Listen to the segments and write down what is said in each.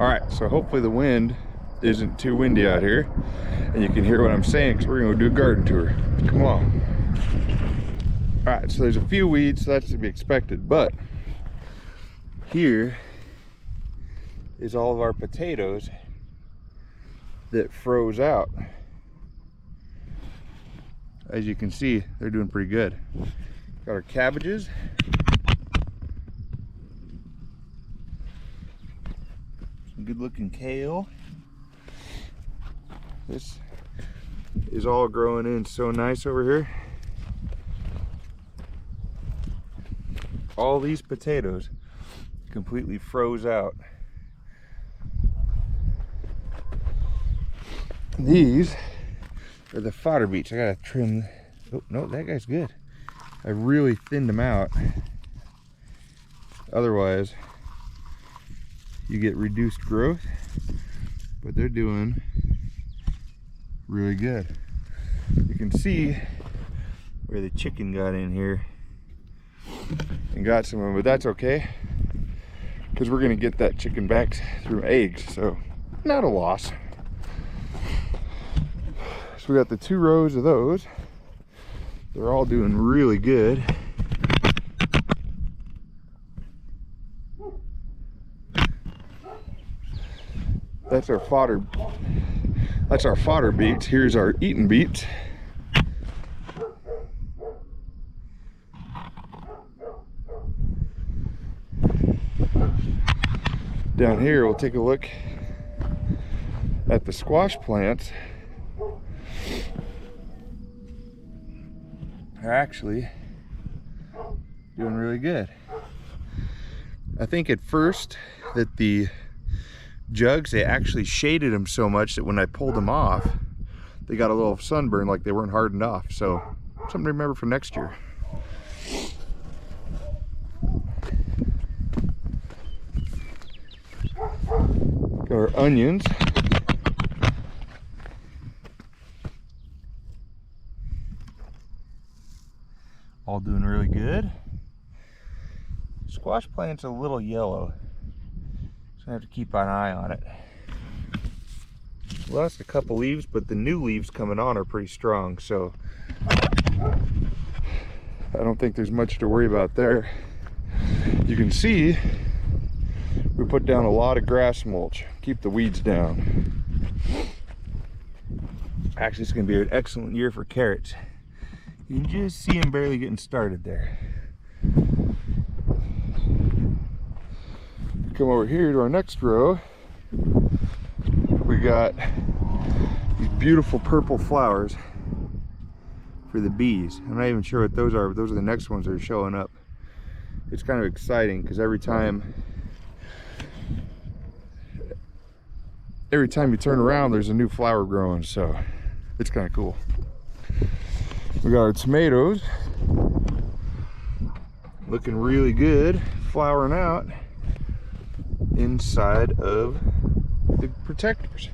All right, so hopefully the wind isn't too windy out here and you can hear what I'm saying, because we're gonna do a garden tour. Come on. All right, so there's a few weeds, so that's to be expected, but here is all of our potatoes that froze out. As you can see, they're doing pretty good. Got our cabbages. Some good looking kale. This is all growing in so nice over here. All these potatoes completely froze out. These are the fodder beets. I gotta trim. Oh no, that guy's good. I really thinned them out. Otherwise, you get reduced growth, but they're doing really good. You can see where the chicken got in here and got some of them, but that's okay, because we're gonna get that chicken back through eggs, so not a loss. So we got the 2 rows of those. They're all doing really good. That's our fodder. That's our fodder beets. Here's our eaten beets. Down here, we'll take a look at the squash plants. They're actually doing really good. I think at first that the jugs, they actually shaded them so much that when I pulled them off, they got a little sunburn, like they weren't hardened off. So something to remember for next year. Got our onions. All doing really good. Squash plant's a little yellow, so I have to keep an eye on it. Lost a couple leaves, but the new leaves coming on are pretty strong, so I don't think there's much to worry about there. You can see we put down a lot of grass mulch, keep the weeds down. Actually, it's going to be an excellent year for carrots. You can just see them barely getting started there. Come over here to our next row. We got these beautiful purple flowers for the bees. I'm not even sure what those are, but those are the next ones that are showing up. It's kind of exciting because every time you turn around, there's a new flower growing, so it's kind of cool. We got our tomatoes looking really good, flowering out inside of the protectors.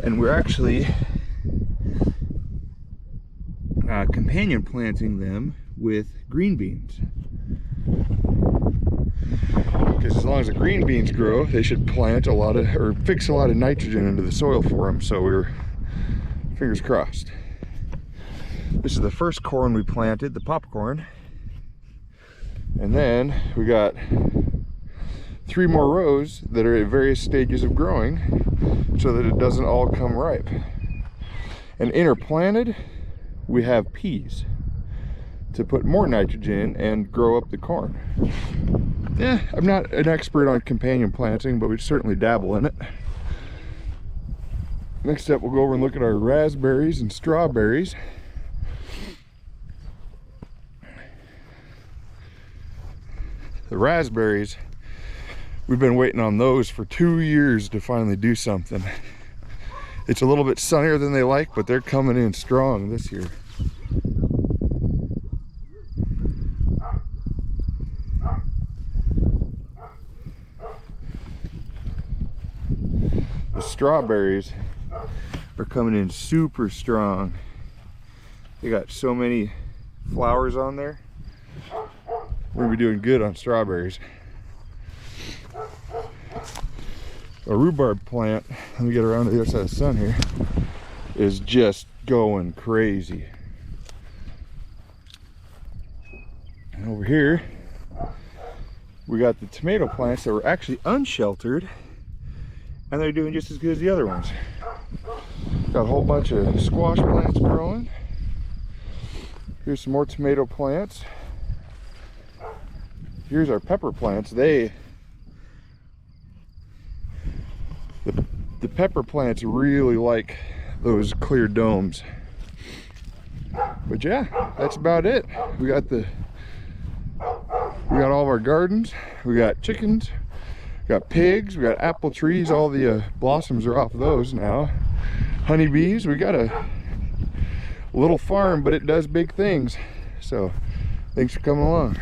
And we're actually companion planting them with green beans. Because as long as the green beans grow, they should plant a lot of, or fix a lot of nitrogen into the soil for them. So we're fingers crossed. This is the first corn we planted, the popcorn. And then we got 3 more rows that are at various stages of growing so that it doesn't all come ripe. And interplanted, we have peas to put more nitrogen and grow up the corn. Yeah, I'm not an expert on companion planting, but we certainly dabble in it. Next up, we'll go over and look at our raspberries and strawberries. The raspberries, we've been waiting on those for 2 years to finally do something. It's a little bit sunnier than they like, but they're coming in strong this year. The strawberries are coming in super strong. They got so many flowers on there. We're gonna be doing good on strawberries. A rhubarb plant, let me get around to the other side of the sun here, is just going crazy. And over here, we got the tomato plants that were actually unsheltered, and they're doing just as good as the other ones. Got a whole bunch of squash plants growing. Here's some more tomato plants. Here's our pepper plants. The pepper plants really like those clear domes. But yeah, that's about it. We got all of our gardens. We got chickens, we got pigs, we got apple trees. All the blossoms are off of those now. Honeybees. We got a little farm, but it does big things. So thanks for coming along.